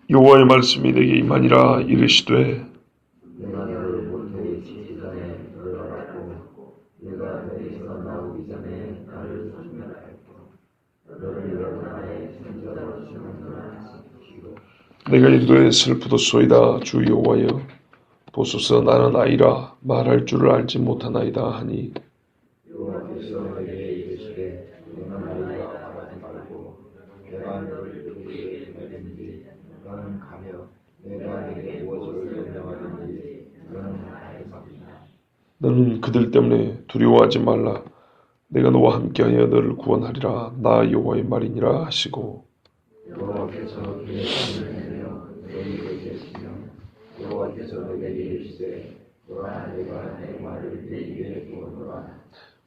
여호와의 말씀이 내게 임하니라. 이르시되 내가 너를 모태에 짓기 전에 너를 알았고 내가 너에게서 나오기 전에 나를 소멸하였고 너를 여러 나라의 선지자로 시험하시고 내가 이르되 슬프도소이다. 주 여호와여 보소서 나는 아이라 말할 줄을 알지 못하나이다 하니 여호와께서 너에게 이르시되 너는 아이라 말하지 말고 내가 너를 누구에게 보내든지 너는 가며 내가 내게 무엇을 명령하든지 너는 다 해sab니다. 너는 그들 때문에 두려워하지 말라. 내가 너와 함께하여 너를 구원하리라. 나 여호와의 말이니라 하시고 여호와께서 그의 손을 내며 너희에게 계시며 여호와께서 너에게 이르시되 보라 내가 내 말을 네 입에 두었노라.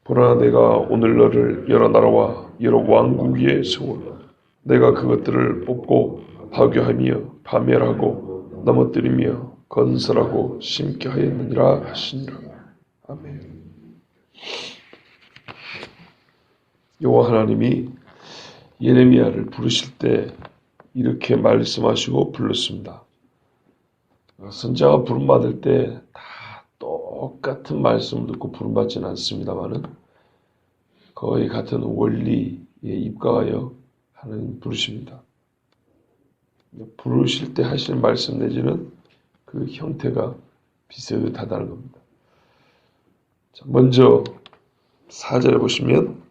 보라 내가 오늘 너를 여러 나라와 여러 왕국 위에 세워 내가 그것들을 뽑고 파괴하며 파멸하고 넘어뜨리며 건설하고 심게 하였느니라 하시니라. 아멘. 여호와 하나님이 예레미야를 부르실 때 이렇게 말씀하시고 불렀습니다. 선지자가 부름받을 때 다 똑같은 말씀을 듣고 부름받지는 않습니다만은 거의 같은 원리에 입각하여 하나님 부르십니다. 부르실 때 하실 말씀 내지는 그 형태가 비슷하다는 겁니다. 자, 먼저 4절에 보시면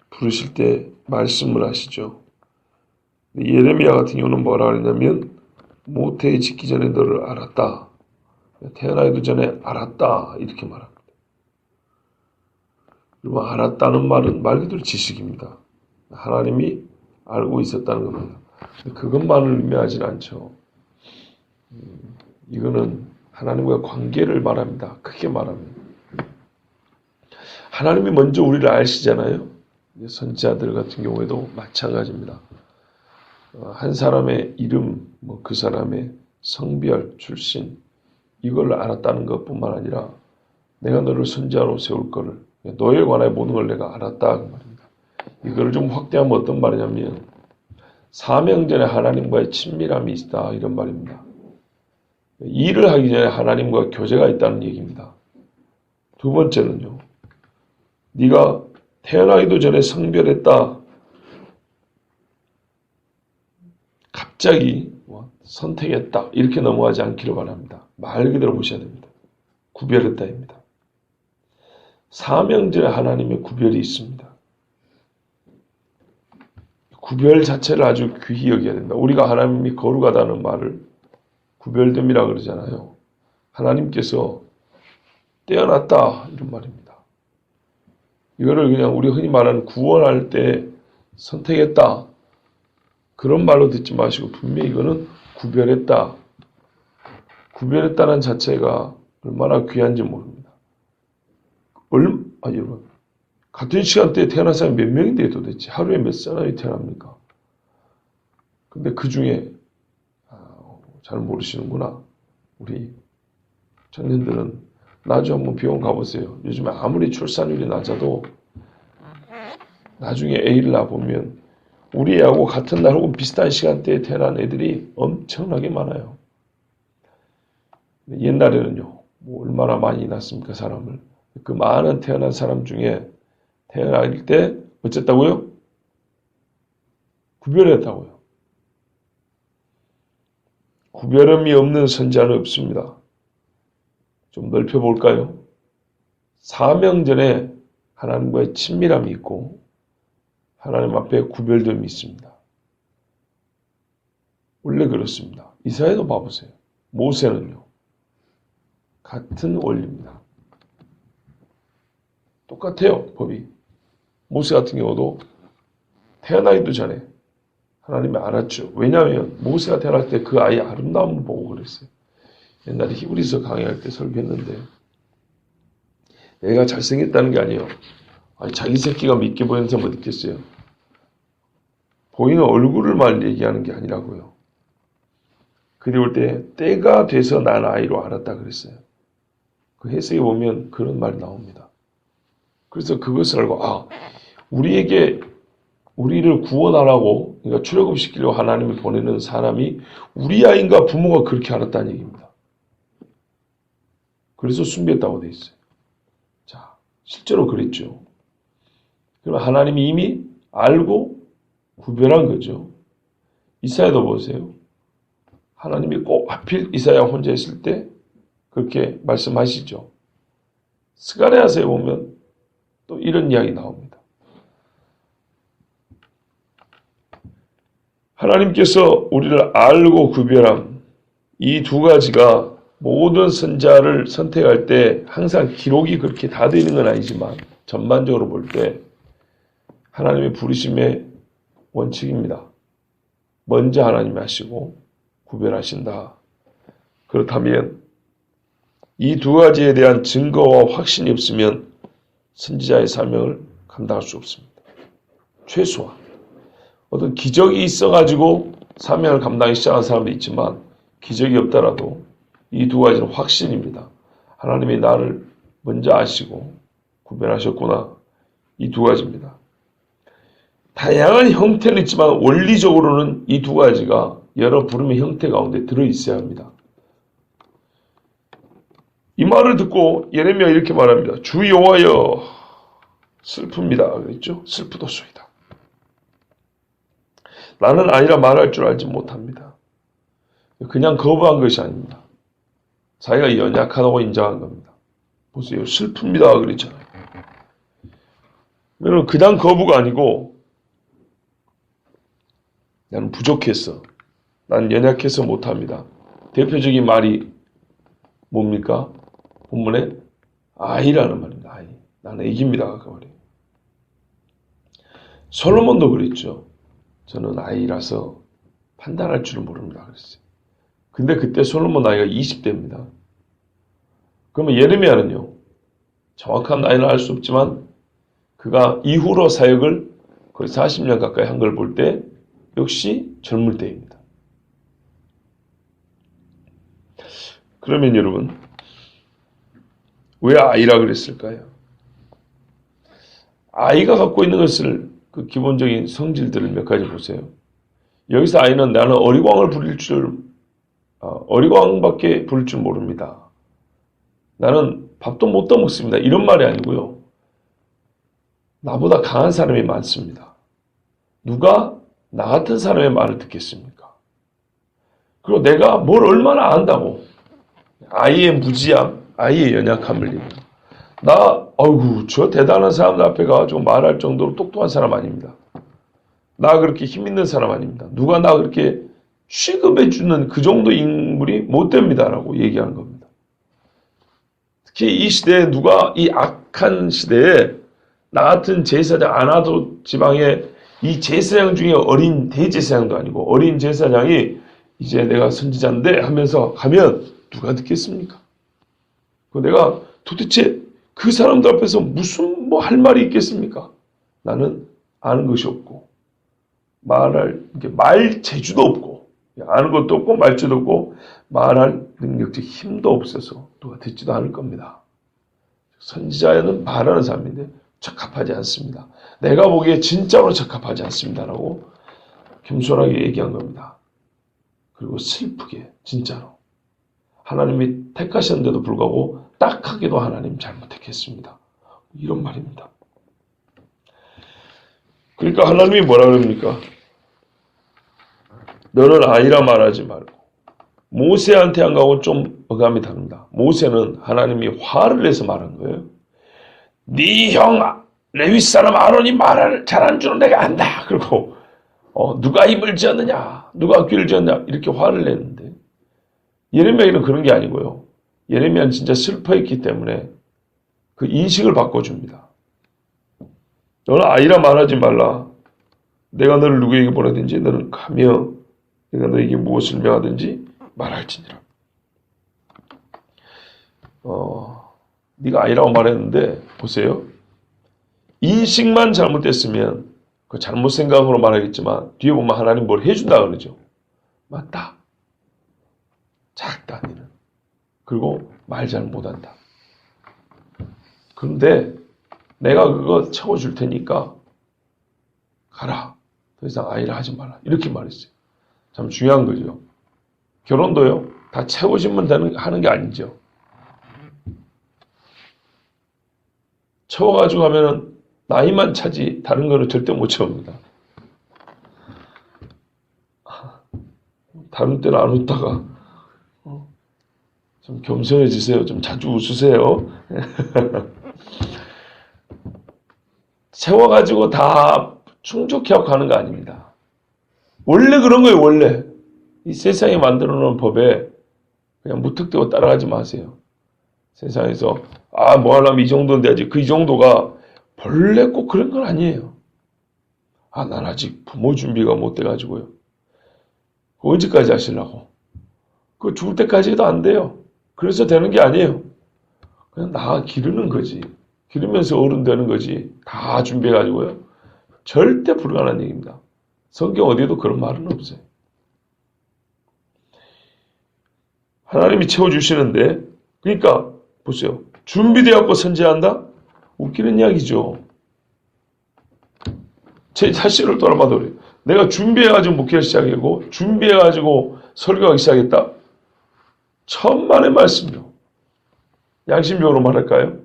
부르실 때 말씀을 하시죠. 예레미야 같은 경우는 뭐라 그러냐면 모태에 짓기 전에 너를 알았다. 태어나기도 전에 알았다. 이렇게 말합니다. 그리고 알았다는 말은 말 그대로 지식입니다. 하나님이 알고 있었다는 겁니다. 그것만을 의미하지는 않죠. 이거는 하나님과 관계를 말합니다. 크게 말합니다. 하나님이 먼저 우리를 아시잖아요. 선지자들 같은 경우에도 마찬가지입니다. 한 사람의 이름, 그 사람의 성별, 출신 이걸 알았다는 것뿐만 아니라 내가 너를 선지자로 세울 거를 너에 관해 모든 걸 내가 알았다 그 말입니다. 이거를 좀 확대하면 어떤 말이냐면 사명전에 하나님과의 친밀함이 있다 이런 말입니다. 일을 하기 전에 하나님과 교제가 있다는 얘기입니다. 두 번째는요. 네가 태어나기도 전에 성별했다. 갑자기 선택했다. 이렇게 넘어가지 않기를 바랍니다. 말 그대로 보셔야 됩니다. 구별했다입니다. 사명전에 하나님의 구별이 있습니다. 구별 자체를 아주 귀히 여겨야 된다. 우리가 하나님이 거룩하다는 말을 구별됨이라 그러잖아요. 하나님께서 떼어놨다 이런 말입니다. 이거를 그냥 우리 흔히 말하는 구원할 때 선택했다. 그런 말로 듣지 마시고 분명히 이거는 구별했다. 구별했다는 자체가 얼마나 귀한지 모릅니다. 여러분, 같은 시간대에 태어난 사람이 몇 명인데 도대체 하루에 몇 사람이 태어납니까? 근데 그 중에 잘 모르시는구나. 우리 청년들은 나중에 한번 병원 가보세요. 요즘에 아무리 출산율이 낮아도 나중에 애를 낳아보면 우리 애하고 같은 날 혹은 비슷한 시간대에 태어난 애들이 엄청나게 많아요. 옛날에는요. 얼마나 많이 낳습니까 사람을. 그 많은 태어난 사람 중에 태어날 때 어쨌다고요? 구별했다고요. 구별함이 없는 선지자는 없습니다. 좀 넓혀볼까요? 사명전에 하나님과의 친밀함이 있고 하나님 앞에 구별됨이 있습니다. 원래 그렇습니다. 이사야도 봐보세요. 모세는요. 같은 원리입니다. 똑같아요. 법이. 모세 같은 경우도 태어나기도 전에 하나님이 알았죠. 왜냐하면 모세가 태어날 때 그 아이의 아름다움을 보고 그랬어요. 옛날에 히브리서 강의할 때 설교했는데 애가 잘생겼다는 게 아니에요. 자기 새끼가 믿게 보이는 사람 어디 있겠어요. 보이는 얼굴을 말 얘기하는 게 아니라고요. 그때 올 때 때가 돼서 난 아이로 알았다 그랬어요. 그 해석에 보면 그런 말이 나옵니다. 그래서 그것을 알고 우리에게 우리를 구원하라고, 그러니까 출애굽시키려고 하나님이 보내는 사람이 우리 아이인가 부모가 그렇게 알았다는 얘기입니다. 그래서 숨겼다고 돼 있어요. 자, 실제로 그랬죠. 그럼 하나님이 이미 알고 구별한 거죠. 이사야도 보세요. 하나님이 꼭 하필 이사야 혼자 있을 때 그렇게 말씀하시죠. 스가랴서에 보면 또 이런 이야기 나옵니다. 하나님께서 우리를 알고 구별함, 이 두 가지가 모든 선자를 선택할 때 항상 기록이 그렇게 다 되는 건 아니지만 전반적으로 볼 때 하나님의 부르심의 원칙입니다. 먼저 하나님이 하시고 구별하신다. 그렇다면 이 두 가지에 대한 증거와 확신이 없으면 선지자의 사명을 감당할 수 없습니다. 최소한 어떤 기적이 있어가지고 사명을 감당하기 시작한 사람도 있지만 기적이 없더라도 이 두 가지는 확신입니다. 하나님이 나를 먼저 아시고 구별하셨구나. 이 두 가지입니다. 다양한 형태는 있지만 원리적으로는 이 두 가지가 여러 부름의 형태 가운데 들어있어야 합니다. 이 말을 듣고 예레미야 이렇게 말합니다. 주 여호와여 슬픕니다. 그랬죠? 슬프도소이다. 나는 아니라 말할 줄 알지 못합니다. 그냥 거부한 것이 아닙니다. 자기가 연약하다고 인정한 겁니다. 보세요. 슬픕니다. 그랬잖아요. 여러분 그냥 거부가 아니고 나는 부족했어. 나는 연약해서 못합니다. 대표적인 말이 뭡니까? 본문에 아이라는 말입니다. 아이. 나는 애기입니다. 그 말이에요. 솔로몬도 그랬죠. 저는 아이라서 판단할 줄은 모릅니다. 그랬어요. 근데 그때 솔로몬 나이가 20대입니다. 그러면 예레미야는요. 정확한 나이는 알 수 없지만 그가 이후로 사역을 거의 40년 가까이 한 걸 볼 때 역시 젊을 때입니다. 그러면 여러분 왜 아이라 그랬을까요? 아이가 갖고 있는 것을 그 기본적인 성질들을 몇 가지 보세요. 여기서 아이는 나는 어리광을 부릴 줄 어리광밖에 부릴 줄 모릅니다. 나는 밥도 못 떠먹습니다. 이런 말이 아니고요. 나보다 강한 사람이 많습니다. 누가 나 같은 사람의 말을 듣겠습니까? 그리고 내가 뭘 얼마나 안다고 아이의 무지함, 아이의 연약함을 아이고 저 대단한 사람들 앞에 가가지고 말할 정도로 똑똑한 사람 아닙니다. 나 그렇게 힘 있는 사람 아닙니다. 누가 나 그렇게 취급해주는 그 정도 인물이 못 됩니다라고 얘기하는 겁니다. 특히 이 시대에 누가 이 악한 시대에 나 같은 제사장 아나도 지방에 이 제사장 중에 어린 대제사장도 아니고 어린 제사장이 이제 내가 선지자인데 하면서 가면 누가 듣겠습니까? 내가 도대체 그 사람들 앞에서 무슨 뭐 할 말이 있겠습니까? 나는 아는 것이 없고 말 재주도 없고 아는 것도 없고 말재도 없고 말할 능력적 힘도 없어서 누가 듣지도 않을 겁니다. 선지자는 말하는 사람인데 적합하지 않습니다. 내가 보기에 진짜로 적합하지 않습니다라고 겸손하게 얘기한 겁니다. 그리고 슬프게 진짜로 하나님이 택하셨는데도 불구하고 딱하게도 하나님 잘못 택했습니다. 이런 말입니다. 그러니까 하나님이 뭐라 그럽니까? 너는 아이라 말하지 말고 모세한테 한 거하고 좀 어감이 다릅니다. 모세는 하나님이 화를 내서 말한 거예요. 네 형 레위 사람 아론이 말을 잘하는 줄은 내가 안다. 그리고 누가 입을 지었느냐 누가 귀를 지었냐 이렇게 화를 내는데 예레미야는 그런 게 아니고요. 예레미야는 진짜 슬퍼했기 때문에 그 인식을 바꿔줍니다. 너는 아이라 말하지 말라. 내가 너를 누구에게 보내든지 너는 가며 내가 너에게 무엇을 명하든지 말할지니라. 네가 아이라고 말했는데 보세요. 인식만 잘못됐으면 그 잘못 생각으로 말하겠지만 뒤에 보면 하나님 뭘 해준다 그러죠. 맞다. 작다 니는. 그리고 말 잘 못한다. 그런데 내가 그거 채워줄 테니까 가라. 더 이상 아이를 하지 말라. 이렇게 말했어요. 참 중요한 거죠. 결혼도요, 다 채워지면 하는 게 아니죠. 채워가지고 하면은 나이만 차지 다른 거는 절대 못 채웁니다. 다른 때는 안 웃다가 좀 겸손해지세요. 좀 자주 웃으세요. 채워가지고 다 충족해 하고 가는 거 아닙니다. 원래 그런 거예요. 원래 이 세상에 만들어 놓은 법에 그냥 무턱대고 따라가지 마세요. 세상에서 뭐 하려면 이 정도는 돼야지. 그 이 정도가 본래 꼭 그런 건 아니에요. 난 아직 부모 준비가 못 돼가지고요. 언제까지 하시려고? 그거 죽을 때까지 해도 안 돼요. 그래서 되는 게 아니에요. 그냥 나 기르는 거지. 기르면서 어른 되는 거지. 다 준비해가지고요. 절대 불가능한 얘기입니다. 성경 어디에도 그런 말은 없어요. 하나님이 채워주시는데, 그러니까 보세요. 준비되었고 선지한다? 웃기는 이야기죠. 제 자신을 돌아봐도 그래요. 내가 준비해가지고 목회를 시작하고 준비해가지고 설교하기 시작했다. 천만의 말씀이요. 양심적으로 말할까요?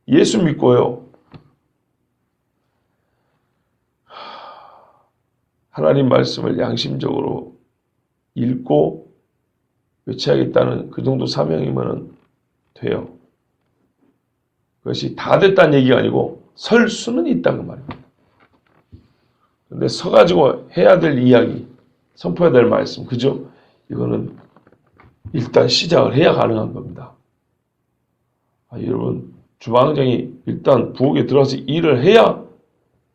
예수 믿고요. 하나님 말씀을 양심적으로 읽고 외치하겠다는 그 정도 사명이면 돼요. 그것이 다 됐다는 얘기가 아니고 설 수는 있다는 말입니다. 근데 서가지고 해야 될 이야기, 선포해야 될 말씀, 그죠? 이거는 일단 시작을 해야 가능한 겁니다. 여러분, 주방장이 일단 부엌에 들어와서 일을 해야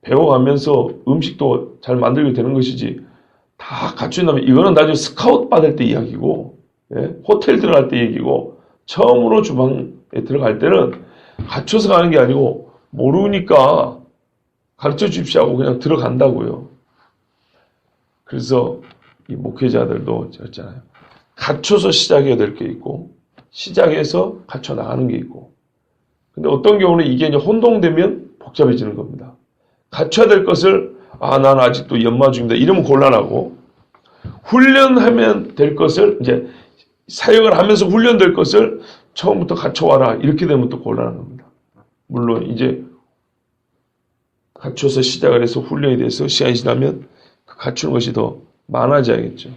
배워가면서 음식도 잘 만들게 되는 것이지, 다 갖춘다면 이거는 나중에 스카우트 받을 때 이야기고, 호텔 들어갈 때 얘기고, 처음으로 주방에 들어갈 때는 갖춰서 가는 게 아니고 모르니까 가르쳐 주십시오 하고 그냥 들어간다고요. 그래서 이 목회자들도 그랬잖아요. 갖춰서 시작해야 될 게 있고 시작해서 갖춰 나가는 게 있고, 근데 어떤 경우는 이게 이제 혼동되면 복잡해지는 겁니다. 갖춰야 될 것을 난 아직도 연마 중입니다. 이러면 곤란하고, 훈련하면 될 것을 이제 사역을 하면서 훈련될 것을 처음부터 갖춰와라 이렇게 되면 또 곤란한 겁니다. 물론 이제 갖춰서 시작을 해서 훈련이 돼서 시간이 지나면 그 갖추는 것이 더 많아져야겠죠.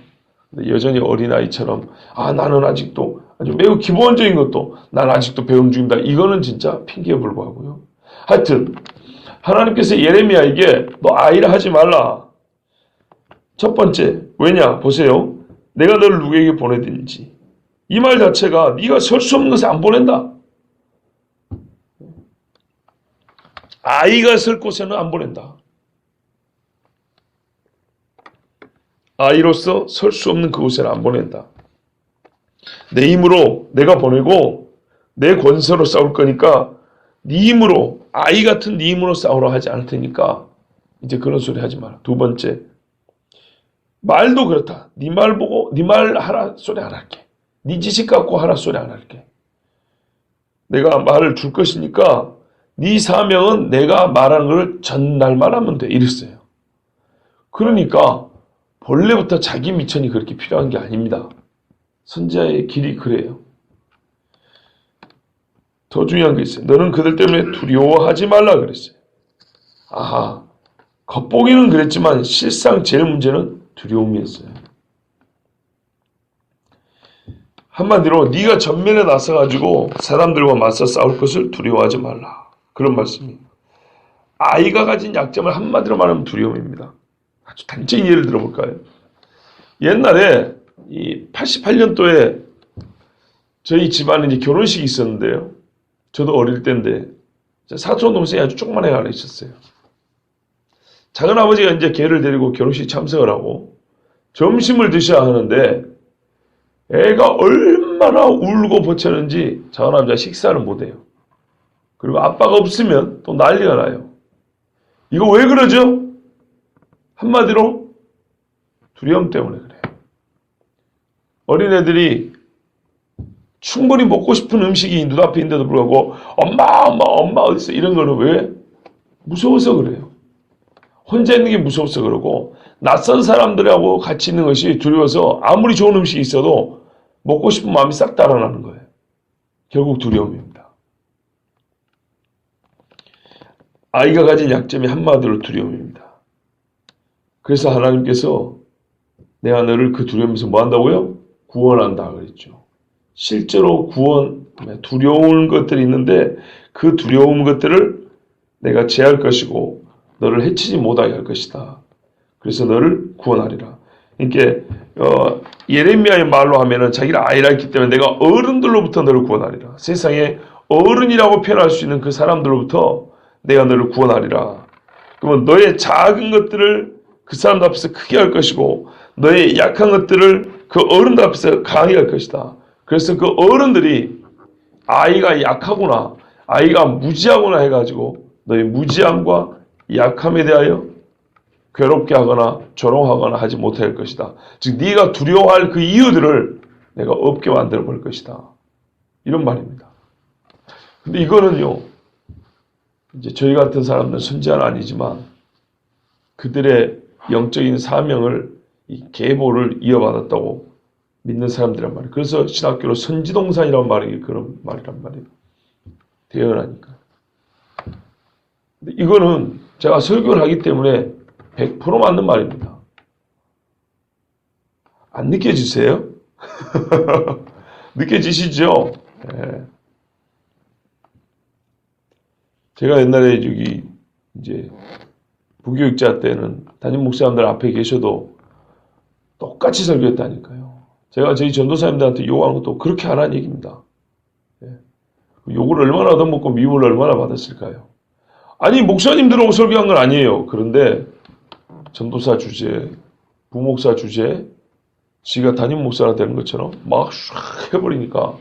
근데 여전히 어린아이처럼 나는 아직도 아주 매우 기본적인 것도 난 아직도 배움 중이다. 이거는 진짜 핑계에 불과하고요. 하여튼 하나님께서 예레미야에게 너 아이를 하지 말라. 첫 번째, 왜냐? 보세요. 내가 너를 누구에게 보내든지. 이 말 자체가 네가 설 수 없는 것에 안 보낸다. 아이가 설 곳에는 안 보낸다. 아이로서 설 수 없는 그곳에는 안 보낸다. 내 힘으로 내가 보내고 내 권세로 싸울 거니까 네 힘으로, 아이 같은 네 힘으로 싸우러 하지 않을 테니까 이제 그런 소리 하지 마라. 두 번째, 말도 그렇다. 네 말 보고 네 말 하라 소리 안 할게. 네 지식 갖고 하라 소리 안 할게. 내가 말을 줄 것이니까 네 사명은 내가 말하는 걸 전달만 하면 돼. 이랬어요. 그러니까 본래부터 자기 미천이 그렇게 필요한 게 아닙니다. 선지자의 길이 그래요. 더 중요한 게 있어요. 너는 그들 때문에 두려워하지 말라 그랬어요. 겉보기는 그랬지만 실상 제일 문제는 두려움이었어요. 한마디로 네가 전면에 나서가지고 사람들과 맞서 싸울 것을 두려워하지 말라. 그런 말씀이에요. 아이가 가진 약점을 한마디로 말하면 두려움입니다. 아주 단적인 예를 들어볼까요? 옛날에 이 88년도에 저희 집안에 이제 결혼식이 있었는데요. 저도 어릴 때인데 사촌 동생이 아주 조그만 애가 하나 있었어요. 작은 아버지가 이제 걔를 데리고 결혼식 참석을 하고 점심을 드셔야 하는데 애가 얼마나 울고 버쳤는지 작은 아버지가 식사를 못해요. 그리고 아빠가 없으면 또 난리가 나요. 이거 왜 그러죠? 한마디로 두려움 때문에 그래요. 어린애들이 충분히 먹고 싶은 음식이 눈앞에 있는데도 불구하고 엄마 어디 있어? 이런 거는 왜? 무서워서 그래요. 혼자 있는 게 무서워서 그러고 낯선 사람들하고 같이 있는 것이 두려워서 아무리 좋은 음식이 있어도 먹고 싶은 마음이 싹 달아나는 거예요. 결국 두려움입니다. 아이가 가진 약점이 한마디로 두려움입니다. 그래서 하나님께서 내가 너를 그 두려움에서 뭐 한다고요? 구원한다 그랬죠. 실제로 두려운 것들이 있는데 그 두려운 것들을 내가 제할 것이고 너를 해치지 못하게 할 것이다. 그래서 너를 구원하리라. 그러니까 예레미야의 말로 하면은 자기가 아이라 했기 때문에 내가 어른들로부터 너를 구원하리라. 세상에 어른이라고 표현할 수 있는 그 사람들로부터 내가 너를 구원하리라. 그러면 너의 작은 것들을 그 사람들 앞에서 크게 할 것이고 너의 약한 것들을 그 어른들 앞에서 강하게 할 것이다. 그래서 그 어른들이 아이가 약하구나, 아이가 무지하구나 해가지고 너의 무지함과 약함에 대하여 괴롭게 하거나 조롱하거나 하지 못할 것이다. 즉 네가 두려워할 그 이유들을 내가 없게 만들어 볼 것이다. 이런 말입니다. 근데 이거는요, 이제 저희 같은 사람들은 선지자는 아니지만 그들의 영적인 사명을 이 계보를 이어받았다고 믿는 사람들이란 말이에요. 그래서 신학교로 선지동산이란 말이 그런 말이란 말이에요. 대연하니까. 근데 이거는 제가 설교를 하기 때문에 100% 맞는 말입니다. 안 느껴지세요? 느껴지시죠? 네. 제가 옛날에 이제 부교육자 때는 담임 목사님들 앞에 계셔도 똑같이 설교했다니까요. 제가 저희 전도사님들한테 욕하는 것도 그렇게 안 한 얘기입니다. 네. 욕을 얼마나 얻어먹고 미움을 얼마나 받았을까요? 아니 목사님들하고 설교한 건 아니에요. 그런데 전도사 주제, 부목사 주제, 지가 담임 목사가 되는 것처럼 막 샥 해버리니까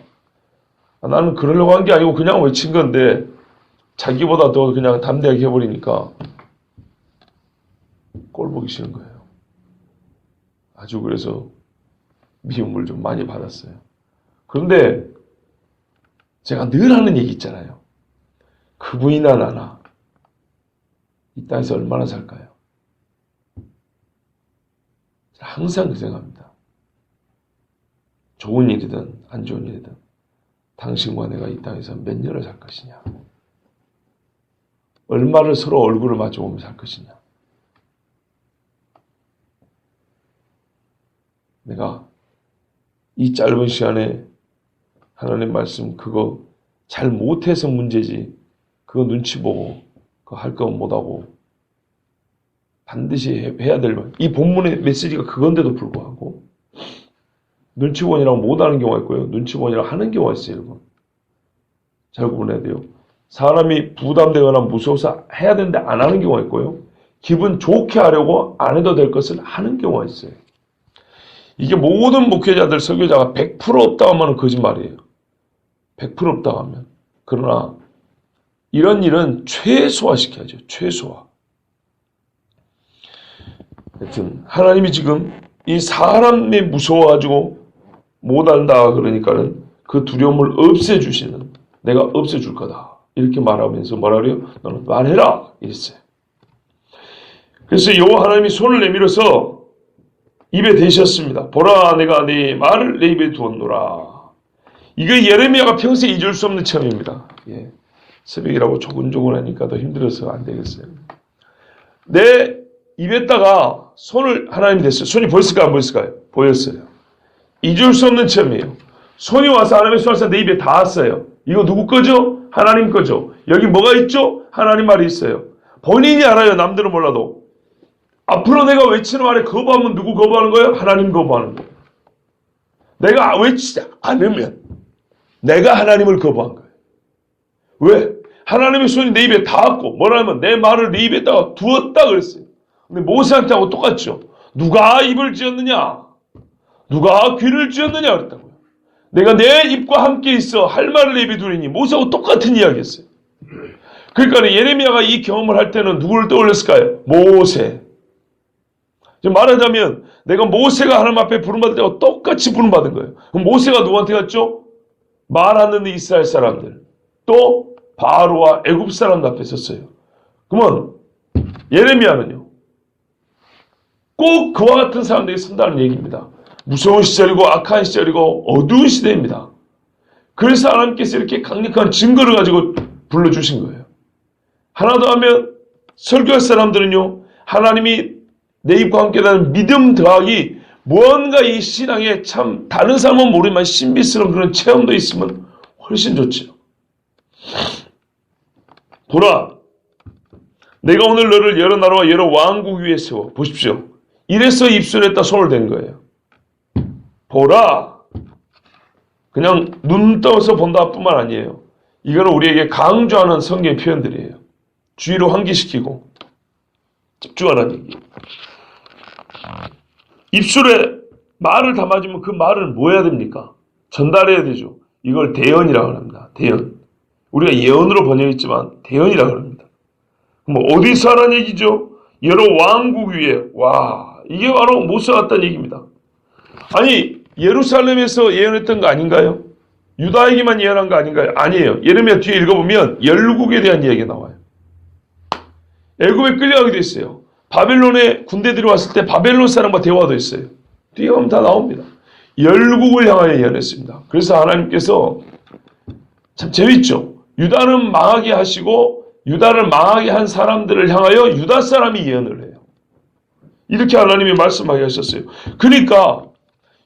나는 그러려고 한 게 아니고 그냥 외친 건데 자기보다 더 그냥 담대하게 해버리니까 꼴 보기 싫은 거예요. 아주 그래서 미움을 좀 많이 받았어요. 그런데 제가 늘 하는 얘기 있잖아요. 그분이나 나나 이 땅에서 얼마나 살까요? 항상 그 생각합니다. 좋은 일이든 안 좋은 일이든 당신과 내가 이 땅에서 몇 년을 살 것이냐, 얼마를 서로 얼굴을 마주보며 살 것이냐. 내가 이 짧은 시간에 하나님 말씀 그거 잘 못해서 문제지, 그거 눈치 보고 그거 할 거 못하고 반드시 해야 될 말. 이 본문의 메시지가 그건데도 불구하고 눈치 보느라고 못하는 경우가 있고요, 눈치 보느라고 하는 경우가 있어요. 여러분 잘 구분해야 돼요. 사람이 부담되거나 무서워서 해야 되는데 안 하는 경우가 있고요, 기분 좋게 하려고 안 해도 될 것을 하는 경우가 있어요. 이게 모든 목회자들, 설교자가 100% 없다고 하면 거짓말이에요. 100% 없다고 하면. 그러나 이런 일은 최소화시켜야죠. 최소화. 하여튼 하나님이 지금 이 사람이 무서워가지고 못한다 그러니까는 그 두려움을 없애주시는, 내가 없애줄 거다 이렇게 말하면서 뭐라 그래요? 너는 말해라 이랬어요. 그래서 여호와 하나님이 손을 내밀어서 입에 대셨습니다. 보라 내가 네 말을 내 입에 두었노라. 이거 예레미야가 평생 잊을 수 없는 체험입니다. 예. 새벽이라고 조근조근하니까 더 힘들어서 안 되겠어요. 내 입에다가 손을 하나님이 댔어요. 손이 보였을까요? 안 보였을까요? 보였어요. 잊을 수 없는 체험이에요. 손이 와서 하나님의 손을 내 입에 닿았어요. 이거 누구 거죠? 하나님 거죠. 여기 뭐가 있죠? 하나님 말이 있어요. 본인이 알아요. 남들은 몰라도. 앞으로 내가 외치는 말에 거부하면 누구 거부하는 거예요? 하나님 거부하는 거예요. 내가 외치지 않으면 내가 하나님을 거부한 거예요. 왜? 하나님의 손이 내 입에 닿았고 뭐라면 내 말을 내 입에다가 두었다 그랬어요. 근데 모세한테 하고 똑같죠. 누가 입을 지었느냐? 누가 귀를 지었느냐 그랬다고요. 내가 내 입과 함께 있어 할 말을 내 입에 두리니. 모세하고 똑같은 이야기였어요. 그러니까 예레미야가 이 경험을 할 때는 누구를 떠올렸을까요? 모세. 말하자면 내가 모세가 하나님 앞에 부름받을 때와 똑같이 부름받은 거예요. 그럼 모세가 누구한테 갔죠? 말 안 듣는 이스라엘 사람들, 또 바로와 애굽 사람들 앞에 섰어요. 그러면 예레미야는요, 꼭 그와 같은 사람들이 선다는 얘기입니다. 무서운 시절이고 악한 시절이고 어두운 시대입니다. 그래서 하나님께서 이렇게 강력한 증거를 가지고 불러주신 거예요. 하나 더 하면 설교할 사람들은요, 하나님이 내 입과 함께 나는 믿음 더하기 무언가 이 신앙에 참 다른 사람은 모르지만 신비스러운 그런 체험도 있으면 훨씬 좋죠. 보라, 내가 오늘 너를 여러 나라와 여러 왕국 위에 세워. 보십시오. 이래서 입술에다 손을 댄 거예요. 보라. 그냥 눈 떠서 본다 뿐만 아니에요. 이거는 우리에게 강조하는 성경의 표현들이에요. 주의로 환기시키고 집중하는 얘기. 입술에 말을 담아주면 그 말은 뭐 해야 됩니까? 전달해야 되죠. 이걸 대언이라고 합니다. 대언. 우리가 예언으로 번역했지만 대언이라고 합니다. 뭐 어디서 하라는 얘기죠? 여러 왕국 위에. 와, 이게 바로 모세가 왔다는 얘기입니다. 아니, 예루살렘에서 예언했던 거 아닌가요? 유다에게만 예언한 거 아닌가요? 아니에요. 예레미야 뒤에 읽어보면 열국에 대한 이야기가 나와요. 애굽에 끌려가게 됐어요. 바벨론에 군대들이 왔을 때 바벨론 사람과 대화도 했어요. 뒤에 가면 다 나옵니다. 열국을 향하여 예언했습니다. 그래서 하나님께서 참 재밌죠. 유다는 망하게 하시고 유다를 망하게 한 사람들을 향하여 유다 사람이 예언을 해요. 이렇게 하나님이 말씀하게 하셨어요. 그러니까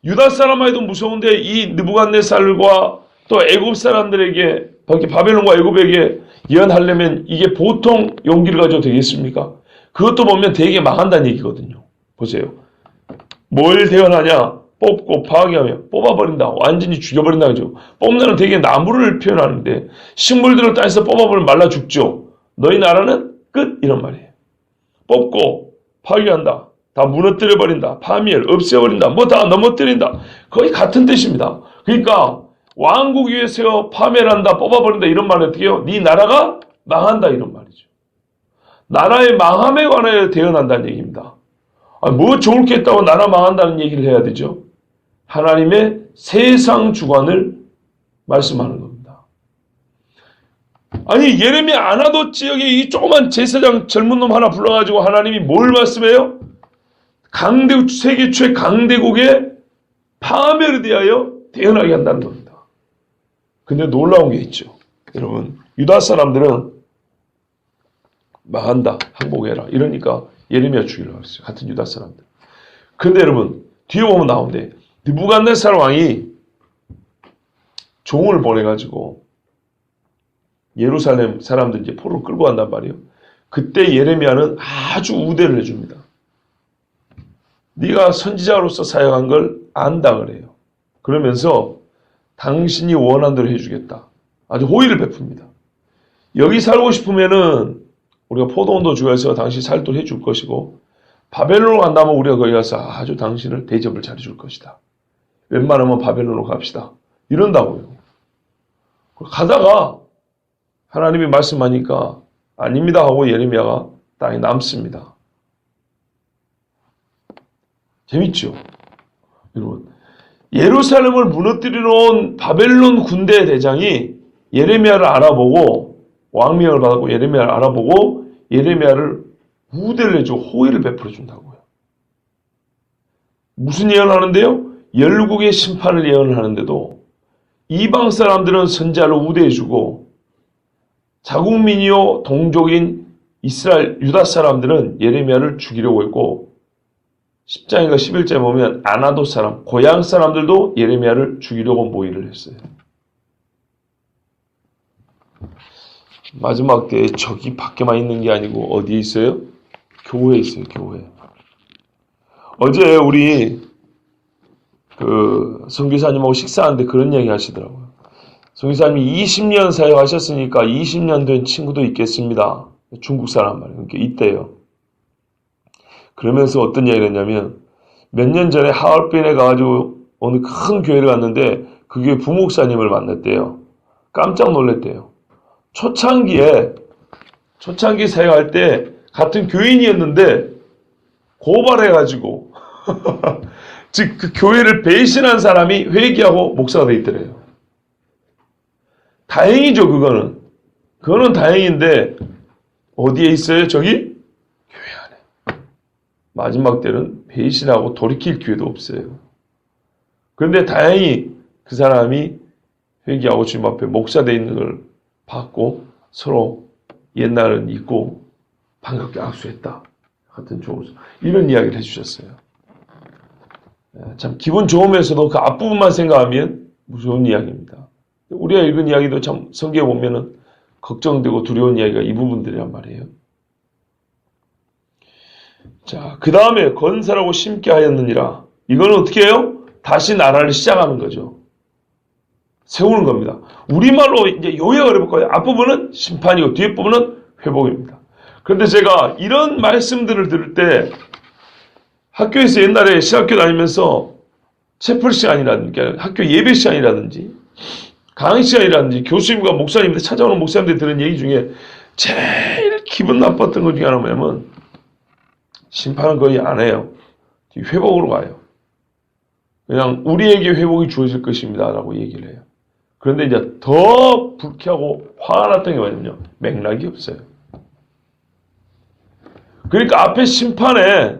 유다 사람만 해도 무서운데 이 느부갓네살과 또 애굽 사람들에게 바벨론과 애굽에게 예언하려면 이게 보통 용기를 가져도 되겠습니까? 그것도 보면 되게 망한다는 얘기거든요. 보세요. 뭘 대언하냐? 뽑고 파괴하며 뽑아버린다. 완전히 죽여버린다. 그죠? 뽑는 되게 나무를 표현하는데 식물들을 땅에서 뽑아버리면 말라 죽죠. 너희 나라는 끝 이런 말이에요. 뽑고 파괴한다. 다 무너뜨려버린다. 파멸, 없애버린다. 뭐 다 넘어뜨린다. 거의 같은 뜻입니다. 그러니까 왕국 위에 세워 파멸한다, 뽑아버린다 이런 말은 어떻게 해요? 네 나라가 망한다 이런 말이죠. 나라의 망함에 관하여 대언한다는 얘기입니다. 뭐 좋을 게 있다고 나라 망한다는 얘기를 해야 되죠? 하나님의 세상 주관을 말씀하는 겁니다. 아니 예레미야 아나돗 지역에 이 조그만 제사장 젊은 놈 하나 불러가지고 하나님이 뭘 말씀해요? 세계 최 강대국의 파멸에 대하여 대언하게 한다는 겁니다. 근데 놀라운 게 있죠. 여러분 유다 사람들은 망한다, 항복해라 이러니까 예레미야 죽이려고 했어요. 같은 유다 사람들. 근데 여러분 뒤에 보면 나오는데 느부갓네살 왕이 종을 보내가지고 예루살렘 사람들 이제 포로로 끌고 간단 말이에요. 그때 예레미야는 아주 우대를 해줍니다. 네가 선지자로서 사역한 걸 안다 그래요. 그러면서 당신이 원한 대로 해주겠다. 아주 호의를 베풉니다. 여기 살고 싶으면은 우리가 포도원도 주어서 당신 살도록 해줄 것이고 바벨론으로 간다면 우리가 거기 가서 아주 당신을 대접을 잘해줄 것이다. 웬만하면 바벨론으로 갑시다. 이런다고요. 가다가 하나님이 말씀하니까 아닙니다 하고 예레미야가 땅에 남습니다. 재밌죠? 여러분 예루살렘을 무너뜨리러 온 바벨론 군대 대장이 예레미야를 알아보고 왕명을 받았고 예레미야를 알아보고 예레미야를 우대를 해주고 호의를 베풀어 준다고요. 무슨 예언을 하는데요? 열국의 심판을 예언을 하는데도 이방 사람들은 선지자를 우대해주고 자국민이요 동족인 이스라엘 유다 사람들은 예레미야를 죽이려고 했고 10장인가 11장에 보면 아나돗 사람, 고향 사람들도 예레미야를 죽이려고 모의를 했어요. 마지막 때에 적이 밖에만 있는 게 아니고 어디에 있어요? 교회에 있어요. 교회. 어제 우리 선교사님하고 식사하는데 그런 이야기 하시더라고요. 선교사님이 20년 사역하셨으니까 20년 된 친구도 있겠습니다. 중국 사람 말이에요. 그러니까 있대요. 그러면서 어떤 이야기를 했냐면 몇 년 전에 하얼빈에 가가지고 어느 큰 교회를 갔는데 그 교회 부목사님을 만났대요. 깜짝 놀랐대요. 초창기에 사역할 때 같은 교인이었는데 고발해가지고 즉 그 교회를 배신한 사람이 회개하고 목사가 돼 있더래요. 다행이죠. 그거는 다행인데 어디에 있어요? 저기 교회 안에. 마지막 때는 배신하고 돌이킬 기회도 없어요. 그런데 다행히 그 사람이 회개하고 주님 앞에 목사되어 있는 걸 봤고 서로 옛날은 잊고 반갑게 악수했다. 같은 좋은 이런 이야기를 해주셨어요. 참 기분 좋으면서도 그 앞부분만 생각하면 무서운 이야기입니다. 우리가 읽은 이야기도 참 성경에 보면은 걱정되고 두려운 이야기가 이 부분들이란 말이에요. 자, 그 다음에 건설하고 심게 하였느니라. 이거는 어떻게 해요? 다시 나라를 시작하는 거죠. 세우는 겁니다. 우리말로 이제 요약을 해볼까요? 앞부분은 심판이고 뒷부분은 회복입니다. 그런데 제가 이런 말씀들을 들을 때 학교에서 옛날에 신학교 다니면서 채플 시간이라든지 학교 예배 시간이라든지 강의 시간이라든지 교수님과 목사님들 찾아오는 목사님들이 들은 얘기 중에 제일 기분 나빴던 것 중에 하나가 뭐냐면 심판은 거의 안 해요. 회복으로 가요. 그냥 우리에게 회복이 주어질 것입니다 라고 얘기를 해요. 그런데 이제 더 불쾌하고 화가 났던 게 뭐냐면요. 맥락이 없어요. 그러니까 앞에 심판에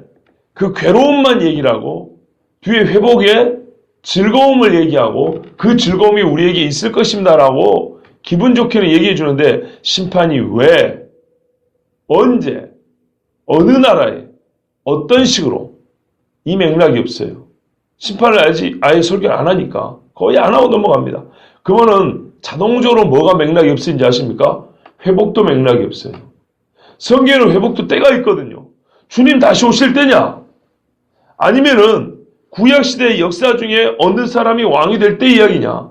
그 괴로움만 얘기를 하고 뒤에 회복의 즐거움을 얘기하고 그 즐거움이 우리에게 있을 것입니다 라고 기분 좋게는 얘기해 주는데 심판이 왜, 언제, 어느 나라에, 어떤 식으로 이 맥락이 없어요. 심판을 아예 설교를 안 하니까 거의 안 하고 넘어갑니다. 그거는 자동적으로 뭐가 맥락이 없는지 아십니까? 회복도 맥락이 없어요. 성경에는 회복도 때가 있거든요. 주님 다시 오실 때냐? 아니면은 구약시대의 역사 중에 어느 사람이 왕이 될 때 이야기냐?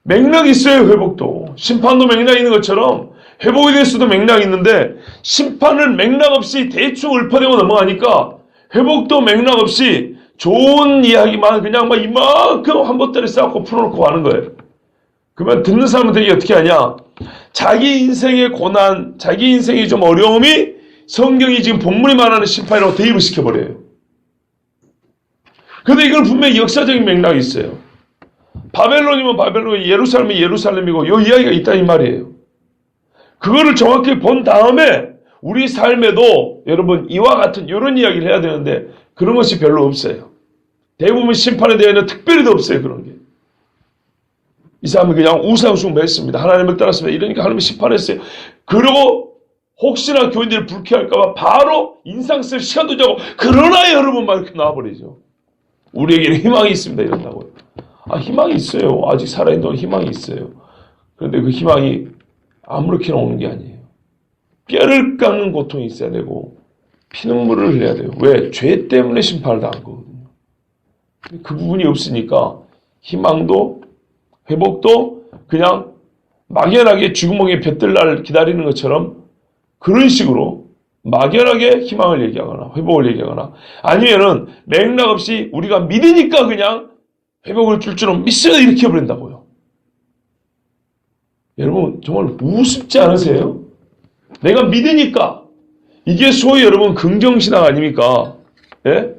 맥락이 있어요, 회복도. 심판도 맥락이 있는 것처럼 회복에 대해서도 맥락이 있는데 심판을 맥락 없이 대충 읊어대고 넘어가니까 회복도 맥락 없이 좋은 이야기만 그냥 막 이만큼 한 보따리 쌓고 풀어놓고 가는 거예요. 그러면 듣는 사람은 되게 어떻게 하냐? 자기 인생의 고난, 자기 인생의 좀 어려움이 성경이 지금 본문이 말하는 심판이라고 대입을 시켜버려요. 근데 이건 분명히 역사적인 맥락이 있어요. 바벨론이면 바벨론이, 예루살렘이 예루살렘이고 이 이야기가 있다 이 말이에요. 그거를 정확히 본 다음에 우리 삶에도 여러분 이와 같은 이런 이야기를 해야 되는데 그런 것이 별로 없어요. 대부분 심판에 대해서는 특별히도 없어요. 그런 게. 이 사람은 그냥 우상숭배했습니다. 하나님을 따랐습니다. 이러니까 하나님이 심판했어요. 그리고 혹시나 교인들이 불쾌할까 봐 바로 인상 쓸 시간도 자고 그러나 여러분 막 이렇게 나와버리죠. 우리에게는 희망이 있습니다. 이런다고요. 아, 희망이 있어요. 아직 살아있는 동안 희망이 있어요. 그런데 그 희망이 아무렇게나 오는 게 아니에요. 뼈를 깎는 고통이 있어야 되고 피눈물을 흘려야 돼요. 왜? 죄 때문에 심판을 당한 거거든요. 그 부분이 없으니까 희망도 회복도 그냥 막연하게 쥐구멍에 볕들 날 기다리는 것처럼 그런 식으로 막연하게 희망을 얘기하거나 회복을 얘기하거나 아니면은 맥락 없이 우리가 믿으니까 그냥 회복을 줄 줄은 믿으면 이렇게 해버린다고요. 여러분 정말 우습지 않으세요? 내가 믿으니까 이게 소위 여러분 긍정신앙 아닙니까? 예?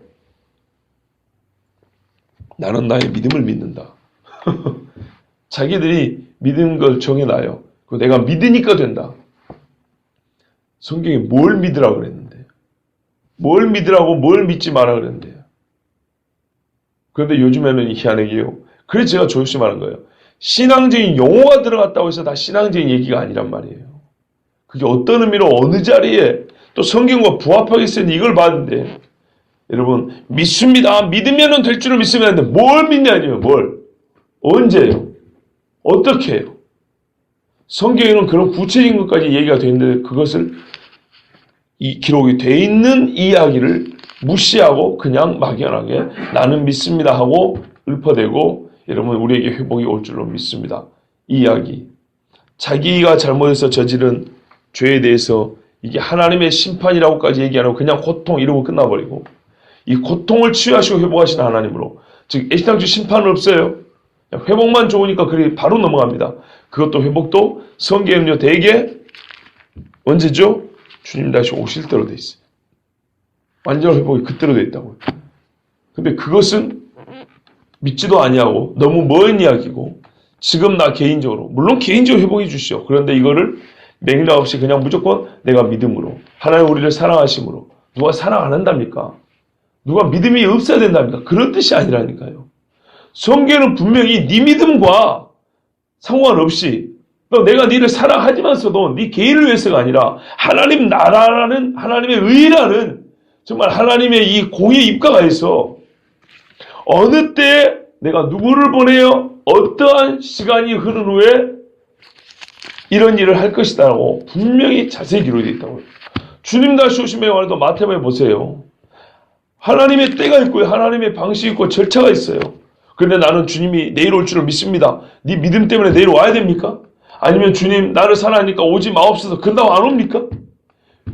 나는 나의 믿음을 믿는다. 자기들이 믿는 걸 정해놔요. 내가 믿으니까 된다. 성경에 뭘 믿으라고 그랬는데 뭘 믿으라고 뭘 믿지 마라 그랬는데요. 그런데 요즘에는 희한하게요. 그래서 제가 조심하는 거예요. 신앙적인 용어가 들어갔다고 해서 다 신앙적인 얘기가 아니란 말이에요. 그게 어떤 의미로 어느 자리에 또 성경과 부합하겠어요. 이걸 봤는데 여러분 믿습니다. 믿으면 될 줄을 믿으면 되는데 뭘 믿냐니요. 뭘. 언제요. 어떻게 해요. 성경에는 그런 구체적인 것까지 얘기가 되어 있는데 그것을 이 기록이 되어 있는 이야기를 무시하고 그냥 막연하게 나는 믿습니다 하고 읊어대고 여러분 우리에게 회복이 올 줄로 믿습니다. 이 이야기. 자기가 잘못해서 저지른 죄에 대해서 이게 하나님의 심판이라고까지 얘기 안 하고 그냥 고통 이러고 끝나버리고 이 고통을 치유하시고 회복하시는 하나님으로 즉 애시당초 심판은 없어요. 회복만 좋으니까 그리 바로 넘어갑니다. 그것도 회복도 성경은요 대개 언제죠? 주님 다시 오실 때로 돼 있어요. 완전 회복이 그때로 돼 있다고요. 근데 그것은 믿지도 아니하고 너무 먼 이야기고 지금 나 개인적으로 물론 개인적으로 회복해 주시오. 그런데 이거를 맥락 없이 그냥 무조건 내가 믿음으로 하나님 우리를 사랑하심으로 누가 사랑 안 한답니까? 누가 믿음이 없어야 된답니까? 그런 뜻이 아니라니까요. 성경은 분명히 네 믿음과 상관없이 또 내가 너를 사랑하지만서도 네 개인을 위해서가 아니라 하나님 나라라는 하나님의 의라는 정말 하나님의 이 공의에 입각하여서 어느 때 내가 누구를 보내어 어떠한 시간이 흐른 후에 이런 일을 할 것이다라고 분명히 자세히 기록되어 있다고요. 주님 다시 오심에 관해도 마태복음에 보세요. 하나님의 때가 있고요. 하나님의 방식이 있고 절차가 있어요. 그런데 나는 주님이 내일 올 줄을 믿습니다. 네 믿음 때문에 내일 와야 됩니까? 아니면 주님 나를 사랑하니까 오지 마옵소서. 그런다고 안 옵니까?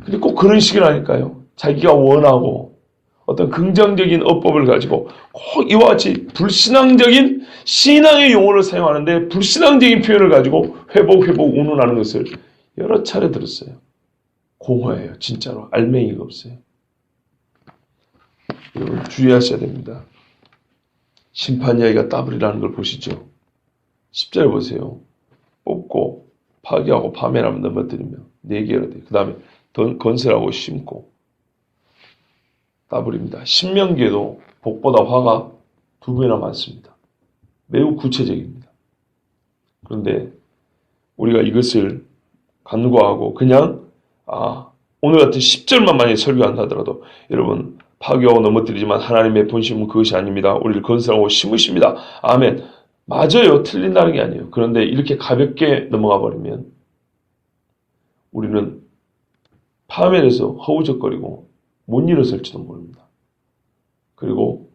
근데 꼭 그런 식이라니까요. 자기가 원하고 어떤 긍정적인 어법을 가지고 꼭 이와 같이 불신앙적인 신앙의 용어를 사용하는데 불신앙적인 표현을 가지고 회복 운운하는 것을 여러 차례 들었어요. 공허해요. 진짜로. 알맹이가 없어요. 여러분 주의하셔야 됩니다. 심판 이야기가 따블이라는 걸 보시죠. 10절 보세요. 뽑고 파괴하고 파멸하면 넘어뜨리며 4개로 돼요. 그 다음에 건설하고 심고 따블입니다. 신명기에도 복보다 화가 2배나 많습니다. 매우 구체적입니다. 그런데 우리가 이것을 간과하고 그냥 오늘 같은 10절만 만약에 설교한다 하더라도 여러분 파괴하고 넘어뜨리지만 하나님의 본심은 그것이 아닙니다. 우리를 건설하고 심으십니다. 아멘. 맞아요. 틀린다는 게 아니에요. 그런데 이렇게 가볍게 넘어가 버리면 우리는 파멸해서 허우적거리고 못 일어설지도 모릅니다. 그리고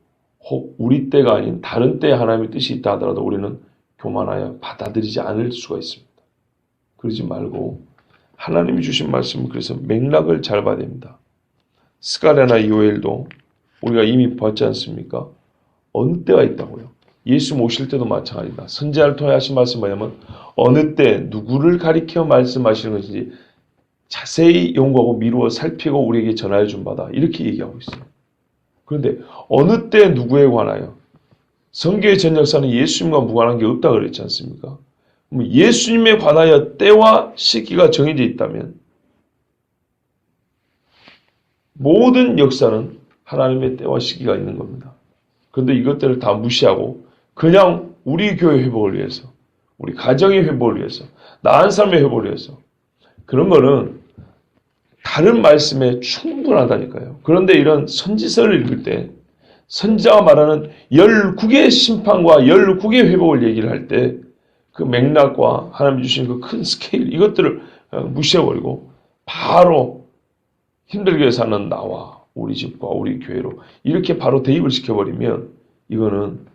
혹 우리 때가 아닌 다른 때에 하나님의 뜻이 있다 하더라도 우리는 교만하여 받아들이지 않을 수가 있습니다. 그러지 말고 하나님이 주신 말씀은 그래서 맥락을 잘 봐야 됩니다. 스가랴나 요엘도 우리가 이미 봤지 않습니까? 어느 때가 있다고요. 예수 모실 때도 마찬가지다. 선지자를 통해 하신 말씀은 뭐냐면 어느 때 누구를 가리켜 말씀하시는 것인지 자세히 연구하고 미루어 살피고 우리에게 전하여 준 바다. 이렇게 얘기하고 있어요. 그런데 어느 때 누구에 관하여 성경의 전 역사는 예수님과 무관한 게 없다고 그랬지 않습니까? 예수님에 관하여 때와 시기가 정해져 있다면 모든 역사는 하나님의 때와 시기가 있는 겁니다. 그런데 이것들을 다 무시하고 그냥 우리 교회 회복을 위해서 우리 가정의 회복을 위해서 나은 삶의 회복을 위해서 그런 거는 다른 말씀에 충분하다니까요. 그런데 이런 선지서를 읽을 때 선지자가 말하는 19개의 심판과 19개의 회복을 얘기를 할 때 그 맥락과 하나님 주신 그 큰 스케일 이것들을 무시해버리고 바로 힘들게 사는 나와 우리 집과 우리 교회로 이렇게 바로 대입을 시켜버리면 이거는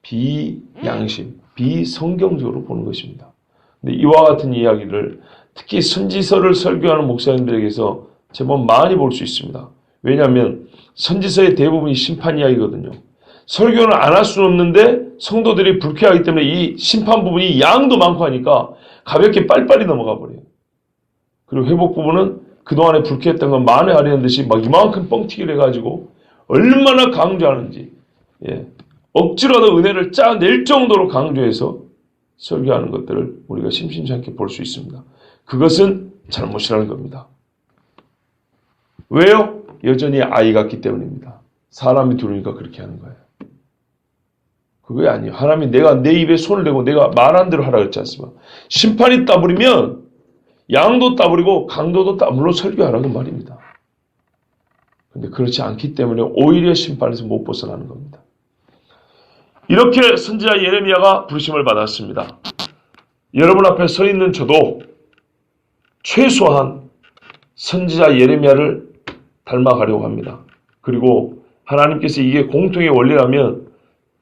비양심, 비성경적으로 보는 것입니다. 근데 이와 같은 이야기를 특히 선지서를 설교하는 목사님들에게서 제법 많이 볼 수 있습니다. 왜냐하면 선지서의 대부분이 심판 이야기거든요. 설교는 안 할 수는 없는데 성도들이 불쾌하기 때문에 이 심판 부분이 양도 많고 하니까 가볍게 빨리빨리 넘어가 버려요. 그리고 회복 부분은 그동안에 불쾌했던 건 만회하려는 듯이 막 이만큼 뻥튀기를 해가지고 얼마나 강조하는지 억지로라도 은혜를 짜낼 정도로 강조해서 설교하는 것들을 우리가 심심찮게 볼 수 있습니다. 그것은 잘못이라는 겁니다. 왜요? 여전히 아이 같기 때문입니다. 사람이 들으니까 그렇게 하는 거예요. 그게 아니에요. 하나님이 내가 내 입에 손을 대고 내가 말한 대로 하라 그랬지 않습니까? 심판이 따버리면 양도 따버리고 강도도 따물로 설교하라고 말입니다. 그런데 그렇지 않기 때문에 오히려 심판에서 못 벗어나는 겁니다. 이렇게 선지자 예레미야가 부르심을 받았습니다. 여러분 앞에 서 있는 저도 최소한 선지자 예레미야를 닮아가려고 합니다. 그리고 하나님께서 이게 공통의 원리라면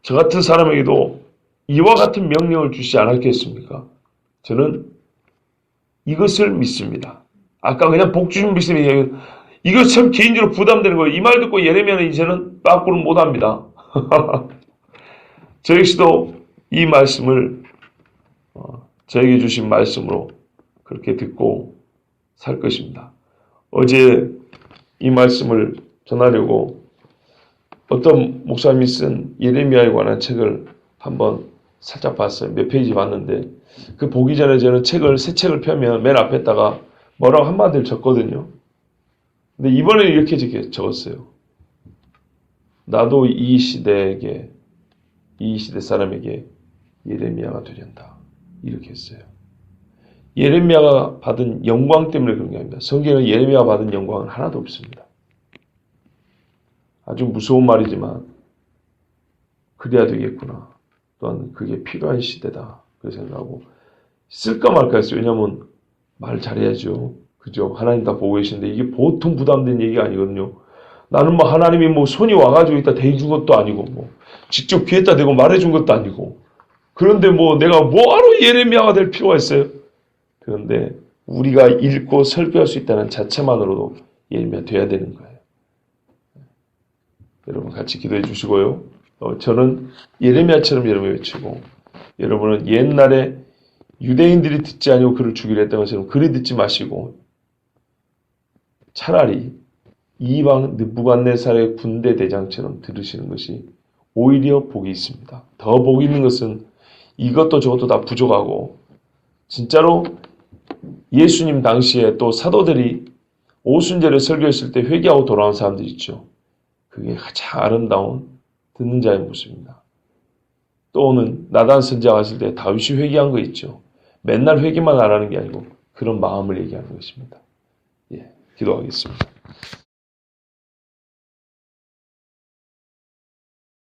저 같은 사람에게도 이와 같은 명령을 주시지 않았겠습니까? 저는 이것을 믿습니다. 아까 그냥 복주심 믿습니다. 이거 참 개인적으로 부담되는 거예요. 이 말 듣고 예레미야는 이제는 빠꾸를 못합니다. 저 역시도 이 말씀을 저에게 주신 말씀으로 그렇게 듣고 살 것입니다. 어제 이 말씀을 전하려고 어떤 목사님이 쓴 예레미야에 관한 책을 한번 살짝 봤어요. 몇 페이지 봤는데 그 보기 전에 저는 새 책을 펴면 맨 앞에다가 뭐라고 한마디를 적거든요. 근데 이번에는 이렇게 적었어요. 나도 이 시대 사람에게 예레미야가 되련다. 이렇게 했어요. 예레미야가 받은 영광 때문에 그런 게 아닙니다. 성경에 예레미야가 받은 영광은 하나도 없습니다. 아주 무서운 말이지만 그래야 되겠구나. 또한 그게 필요한 시대다. 그렇게 생각하고 쓸까 말까 했어요. 왜냐하면 말 잘해야죠. 그죠? 하나님 다 보고 계신데 이게 보통 부담된 얘기가 아니거든요. 나는 뭐 하나님이 뭐 손이 와가지고 있다 대준 것도 아니고 뭐 직접 귀에다 대고 말해준 것도 아니고 그런데 뭐 내가 뭐하러 예레미야가 될 필요가 있어요? 그런데 우리가 읽고 설교할 수 있다는 자체만으로도 예레미야 돼야 되는 거예요. 여러분 같이 기도해 주시고요. 저는 예레미야처럼 여러분 외치고 여러분은 옛날에 유대인들이 듣지 아니고 그를 죽이려 했던 것처럼 그리 듣지 마시고 차라리 이방 느부갓네살의 군대 대장처럼 들으시는 것이 오히려 복이 있습니다. 더 복이 있는 것은 이것도 저것도 다 부족하고 진짜로 예수님 당시에 또 사도들이 오순절에 설교했을 때 회개하고 돌아온 사람들 있죠. 그게 가장 아름다운 듣는 자의 모습입니다. 또는 나단 선지자 갔을 때 다윗이 회개한 거 있죠. 맨날 회개만 하라는 게 아니고 그런 마음을 얘기하는 것입니다. 기도하겠습니다.